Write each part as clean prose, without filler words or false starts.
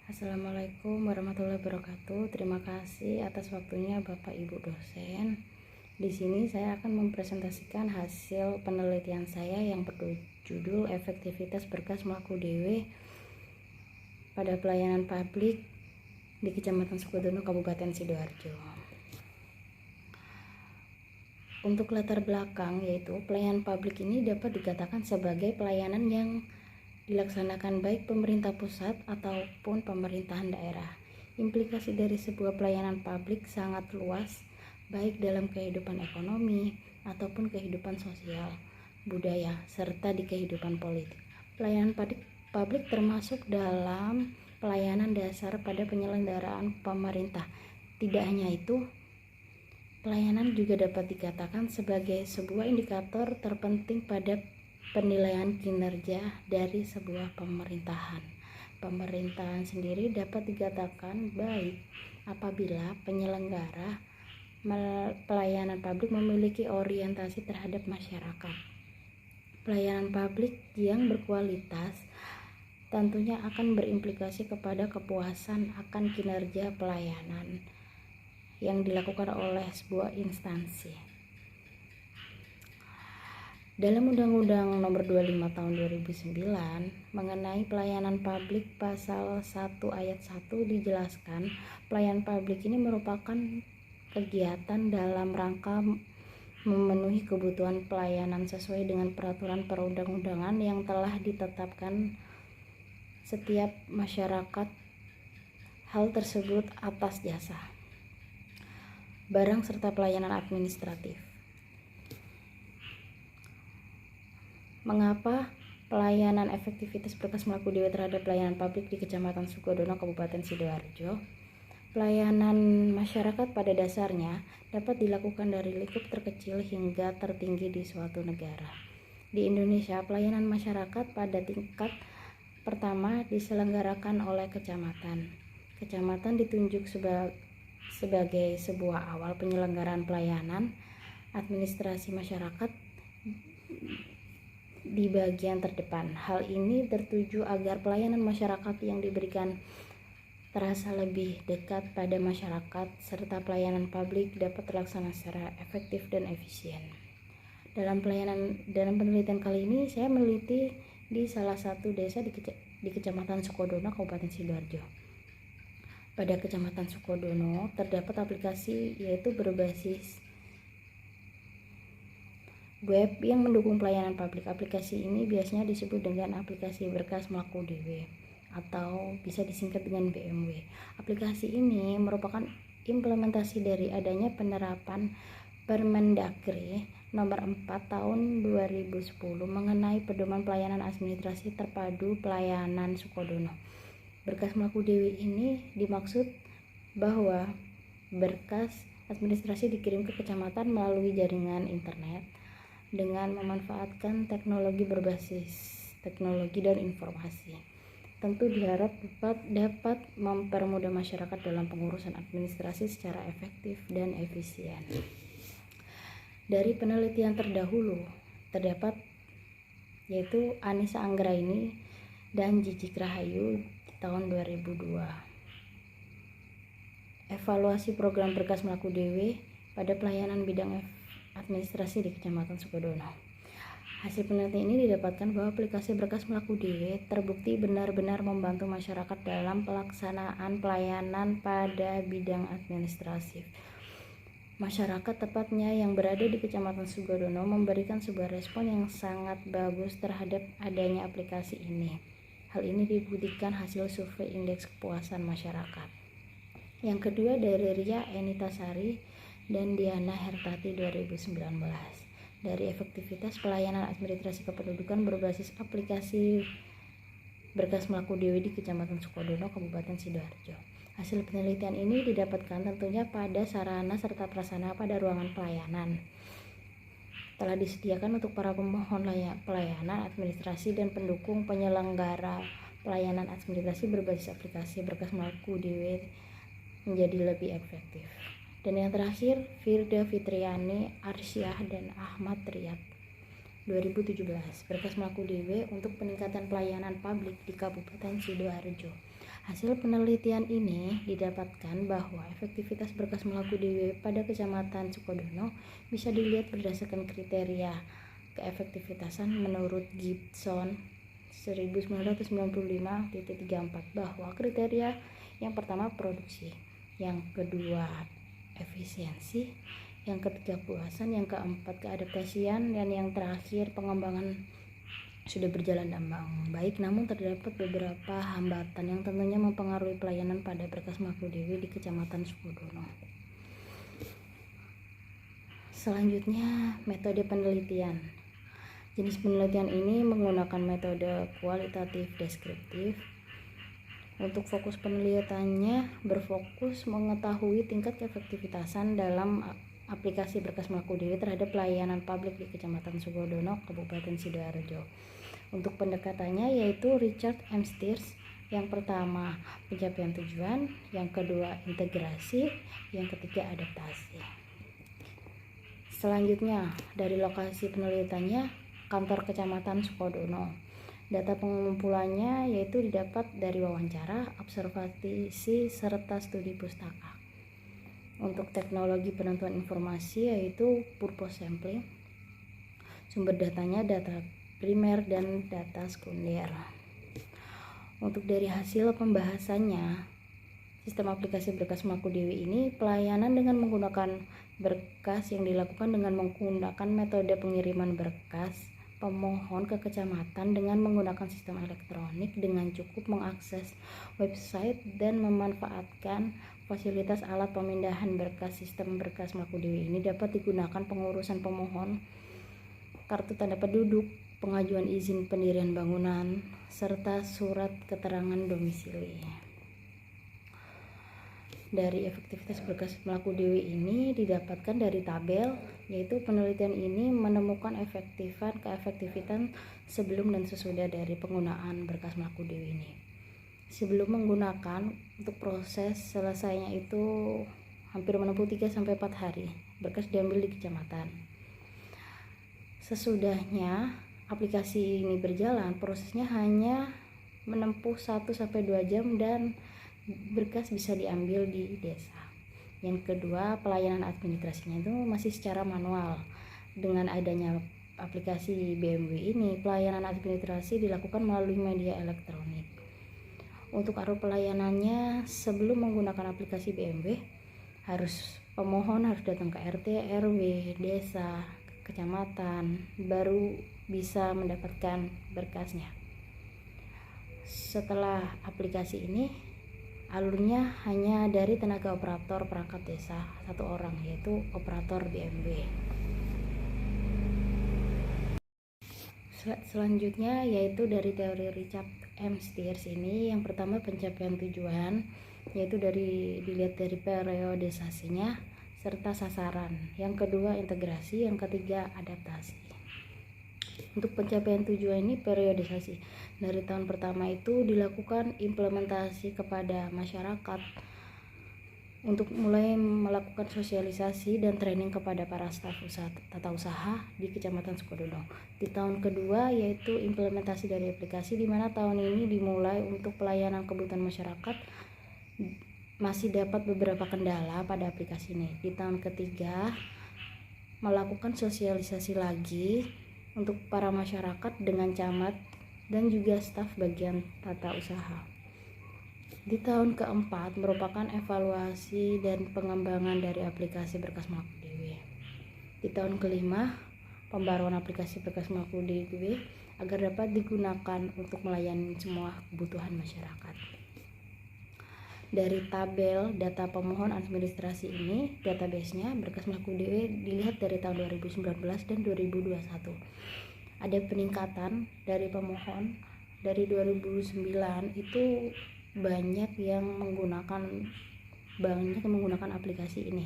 Assalamualaikum warahmatullahi wabarakatuh. Terima kasih atas waktunya Bapak Ibu dosen. Di sini saya akan mempresentasikan hasil penelitian saya yang berjudul efektivitas berkas mlaku dhewe pada pelayanan publik di Kecamatan Sukodono, Kabupaten Sidoarjo. Untuk latar belakang, yaitu pelayanan publik ini dapat dikatakan sebagai pelayanan yang dilaksanakan baik pemerintah pusat ataupun pemerintahan daerah. Implikasi dari sebuah pelayanan publik sangat luas, baik dalam kehidupan ekonomi ataupun kehidupan sosial, budaya, serta di kehidupan politik. Pelayanan publik termasuk dalam pelayanan dasar pada penyelenggaraan pemerintah. Tidak hanya itu, pelayanan juga dapat dikatakan sebagai sebuah indikator terpenting pada penilaian kinerja dari sebuah pemerintahan. Pemerintahan sendiri dapat dikatakan baik apabila penyelenggara pelayanan publik memiliki orientasi terhadap masyarakat. Pelayanan publik yang berkualitas tentunya akan berimplikasi kepada kepuasan akan kinerja pelayanan yang dilakukan oleh sebuah instansi. Dalam Undang-Undang Nomor 25 Tahun 2009 mengenai pelayanan publik pasal 1 ayat 1 dijelaskan, pelayanan publik ini merupakan kegiatan dalam rangka memenuhi kebutuhan pelayanan sesuai dengan peraturan perundang-undangan yang telah ditetapkan setiap masyarakat. Hal tersebut atas jasa, barang serta pelayanan administratif. Mengapa pelayanan efektivitas berkas mlaku dhewe terhadap pelayanan publik di Kecamatan Sukodono, Kabupaten Sidoarjo? Pelayanan masyarakat pada dasarnya dapat dilakukan dari lingkup terkecil hingga tertinggi di suatu negara. Di Indonesia, pelayanan masyarakat pada tingkat pertama diselenggarakan oleh kecamatan. Kecamatan ditunjuk sebagai sebuah awal penyelenggaraan pelayanan administrasi masyarakat di bagian terdepan. Hal ini tertuju agar pelayanan masyarakat yang diberikan terasa lebih dekat pada masyarakat serta pelayanan publik dapat terlaksana secara efektif dan efisien. Dalam penelitian kali ini saya meneliti di salah satu desa di Kecamatan Sukodono, Kabupaten Sidoarjo. Pada Kecamatan Sukodono terdapat aplikasi yaitu berbasis web yang mendukung pelayanan publik. Aplikasi ini biasanya disebut dengan aplikasi berkas mlaku dhewe atau bisa disingkat dengan BMW. Aplikasi ini merupakan implementasi dari adanya penerapan Permendagri Nomor 4 Tahun 2010 mengenai pedoman pelayanan administrasi terpadu pelayanan Sukodono. Berkas mlaku dhewe ini dimaksud bahwa berkas administrasi dikirim ke kecamatan melalui jaringan internet dengan memanfaatkan teknologi berbasis teknologi dan informasi. Tentu diharap dapat mempermudah masyarakat dalam pengurusan administrasi secara efektif dan efisien. Dari penelitian terdahulu terdapat yaitu Anissa Anggraini dan Jijik Rahayu di tahun 2002. Evaluasi program berkas mlaku dhewe pada pelayanan bidang administrasi di Kecamatan Sukodono. Hasil penelitian ini didapatkan bahwa aplikasi berkas mlaku dhewe terbukti benar-benar membantu masyarakat dalam pelaksanaan pelayanan pada bidang administratif. Masyarakat tepatnya yang berada di Kecamatan Sukodono memberikan sebuah respon yang sangat bagus terhadap adanya aplikasi ini. Hal ini dibuktikan hasil survei indeks kepuasan masyarakat. Yang kedua dari Ria Enitasari dan Diana Hertati 2019. Dari efektivitas pelayanan administrasi kependudukan berbasis aplikasi berkas mlaku dhewe di Kecamatan Sukodono, Kabupaten Sidoarjo. Hasil penelitian ini didapatkan tentunya pada sarana serta prasarana pada ruangan pelayanan. Telah disediakan untuk para pemohon pelayanan administrasi dan pendukung penyelenggara pelayanan administrasi berbasis aplikasi berkas mlaku dhewe menjadi lebih efektif. Dan yang terakhir, Firda Fitriani, Arsyah, dan Ahmad Riyad 2017, berkas mlaku dhewe untuk peningkatan pelayanan publik di Kabupaten Sidoarjo. Hasil penelitian ini didapatkan bahwa efektivitas berkas melaku DW pada Kecamatan Sukodono bisa dilihat berdasarkan kriteria keefektivitasan menurut Gibson 1995.34 bahwa kriteria yang pertama produksi, yang kedua efisiensi, yang ketiga puasan, yang keempat keadaptasian, dan yang terakhir pengembangan sudah berjalan dengan baik. Namun terdapat beberapa hambatan yang tentunya mempengaruhi pelayanan pada berkas melaku DW di Kecamatan Sukodono. Selanjutnya, metode penelitian. Jenis penelitian ini menggunakan metode kualitatif deskriptif. Untuk fokus penelitiannya berfokus mengetahui tingkat keefektivitasan dalam aplikasi berkas melaku DW terhadap pelayanan publik di Kecamatan Sukodono, Kabupaten Sidoarjo. Untuk pendekatannya yaitu Richard M. Steers. Yang pertama pencapaian tujuan, yang kedua integrasi, yang ketiga adaptasi. Selanjutnya dari lokasi penelitiannya kantor Kecamatan Sukodono. Data pengumpulannya yaitu didapat dari wawancara, observasi, serta studi pustaka. Untuk teknologi penentuan informasi yaitu purpose sampling. Sumber datanya data primer dan data sekunder. Untuk dari hasil pembahasannya, sistem aplikasi berkas melaku DW ini pelayanan dengan menggunakan berkas yang dilakukan dengan menggunakan metode pengiriman berkas pemohon ke kecamatan dengan menggunakan sistem elektronik dengan cukup mengakses website dan memanfaatkan fasilitas alat pemindahan berkas. Sistem berkas melaku DW ini dapat digunakan pengurusan pemohon kartu tanda penduduk, pengajuan izin pendirian bangunan, serta surat keterangan domisili. Dari efektivitas berkas melaku DW ini didapatkan dari tabel, yaitu penelitian ini menemukan keefektifan sebelum dan sesudah dari penggunaan berkas melaku DW ini. Sebelum menggunakan, untuk proses selesainya itu hampir menempuh 3-4 hari berkas diambil di kecamatan. Sesudahnya aplikasi ini berjalan, prosesnya hanya menempuh 1-2 jam dan berkas bisa diambil di desa. Yang kedua, pelayanan administrasinya itu masih secara manual. Dengan adanya aplikasi BMW ini, pelayanan administrasi dilakukan melalui media elektronik. Untuk alur pelayanannya, sebelum menggunakan aplikasi BMW, pemohon harus datang ke RT, RW, desa, kecamatan, baru bisa mendapatkan berkasnya. Setelah aplikasi ini, alurnya hanya dari tenaga operator perangkat desa 1 orang, yaitu operator BMW. Selanjutnya yaitu dari teori Richard M. Steers ini, yang pertama pencapaian tujuan, yaitu dilihat dari periodisasinya serta sasaran. Yang kedua integrasi, yang ketiga adaptasi. Untuk pencapaian tujuan ini periodisasi. Dari tahun pertama itu dilakukan implementasi kepada masyarakat untuk mulai melakukan sosialisasi dan training kepada para staf tata usaha di Kecamatan Sukodono. Di tahun kedua yaitu implementasi dari aplikasi, di mana tahun ini dimulai untuk pelayanan kebutuhan masyarakat masih dapat beberapa kendala pada aplikasi ini. Di tahun ketiga melakukan sosialisasi lagi untuk para masyarakat dengan camat dan juga staf bagian tata usaha. Di tahun keempat merupakan evaluasi dan pengembangan dari aplikasi berkas melaku DW. Di tahun kelima pembaruan aplikasi berkas melaku DW agar dapat digunakan untuk melayani semua kebutuhan masyarakat. Dari tabel data pemohon administrasi ini, database-nya berkas melaku DW dilihat dari tahun 2019 dan 2021. Ada peningkatan dari pemohon. Dari 2009 itu banyak yang menggunakan aplikasi ini.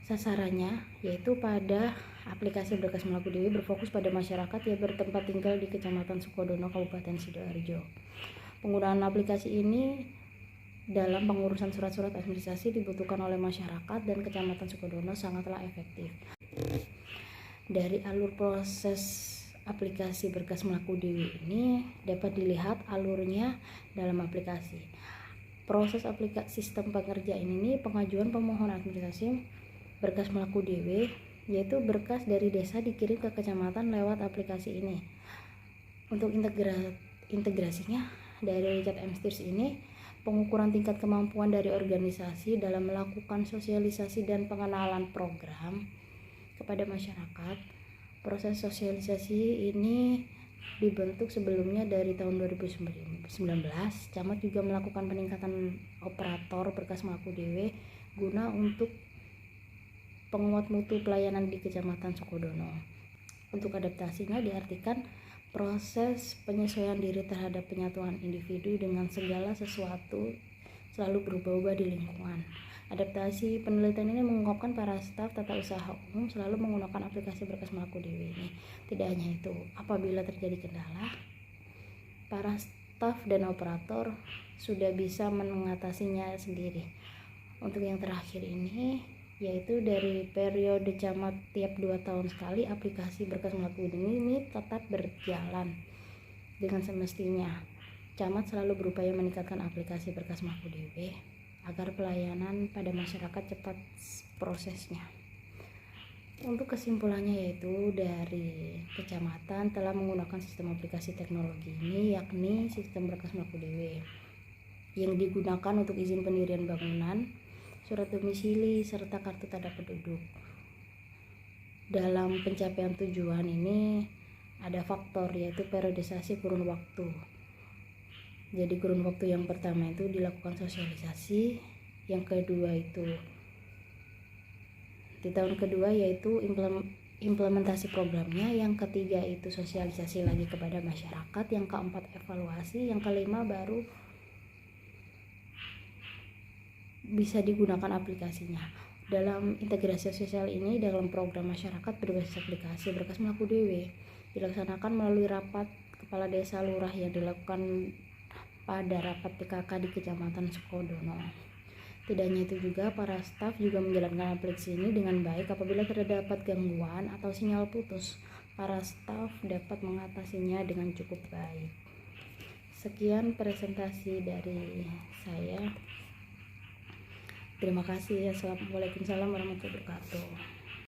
Sasarannya yaitu pada aplikasi berkas melaku DW berfokus pada masyarakat yang bertempat tinggal di Kecamatan Sukodono, Kabupaten Sidoarjo. Penggunaan aplikasi ini dalam pengurusan surat-surat administrasi dibutuhkan oleh masyarakat dan Kecamatan Sukodono sangatlah efektif. Dari alur proses aplikasi berkas melaku dewe ini dapat dilihat alurnya dalam aplikasi. Proses aplikasi sistem pengerjaan ini pengajuan pemohon administrasi berkas melaku dewe, yaitu berkas dari desa dikirim ke kecamatan lewat aplikasi ini. Untuk integrasinya dari Richard M. Steers ini, pengukuran tingkat kemampuan dari organisasi dalam melakukan sosialisasi dan pengenalan program kepada masyarakat. Proses sosialisasi ini dibentuk sebelumnya dari tahun 2019. Camat juga melakukan peningkatan operator berkas melaku dewe guna untuk penguat mutu pelayanan di Kecamatan Sukodono. Untuk adaptasinya diartikan proses penyesuaian diri terhadap penyatuan individu dengan segala sesuatu selalu berubah-ubah di lingkungan. Adaptasi penelitian ini mengungkapkan para staf tata usaha umum selalu menggunakan aplikasi berkas melaku dewe ini. Tidak hanya itu, apabila terjadi kendala, para staf dan operator sudah bisa mengatasinya sendiri. Untuk yang terakhir ini, yaitu dari periode camat tiap 2 tahun sekali, aplikasi berkas melaku dewe ini tetap berjalan dengan semestinya. Camat selalu berupaya meningkatkan aplikasi berkas melaku dewe agar pelayanan pada masyarakat cepat prosesnya. Untuk kesimpulannya yaitu dari kecamatan telah menggunakan sistem aplikasi teknologi ini, yakni sistem berkas melaku dewe yang digunakan untuk izin pendirian bangunan, surat domisili, serta kartu tanda penduduk. Dalam pencapaian tujuan ini ada faktor yaitu periodisasi kurun waktu. Jadi kurun waktu yang pertama itu dilakukan sosialisasi, yang kedua itu di tahun kedua yaitu implementasi programnya, yang ketiga itu sosialisasi lagi kepada masyarakat, yang keempat evaluasi, yang kelima baru bisa digunakan aplikasinya. Dalam integrasi sosial ini dalam program masyarakat berbasis aplikasi berkas melaku dewe dilaksanakan melalui rapat kepala desa lurah yang dilakukan pada rapat PKK di Kecamatan Sukodono. Tidak hanya itu juga, para staf juga menjalankan aplikasi ini dengan baik. Apabila terdapat gangguan atau sinyal putus, para staf dapat mengatasinya dengan cukup baik. Sekian presentasi dari saya. Terima kasih. Assalamualaikum warahmatullahi wabarakatuh.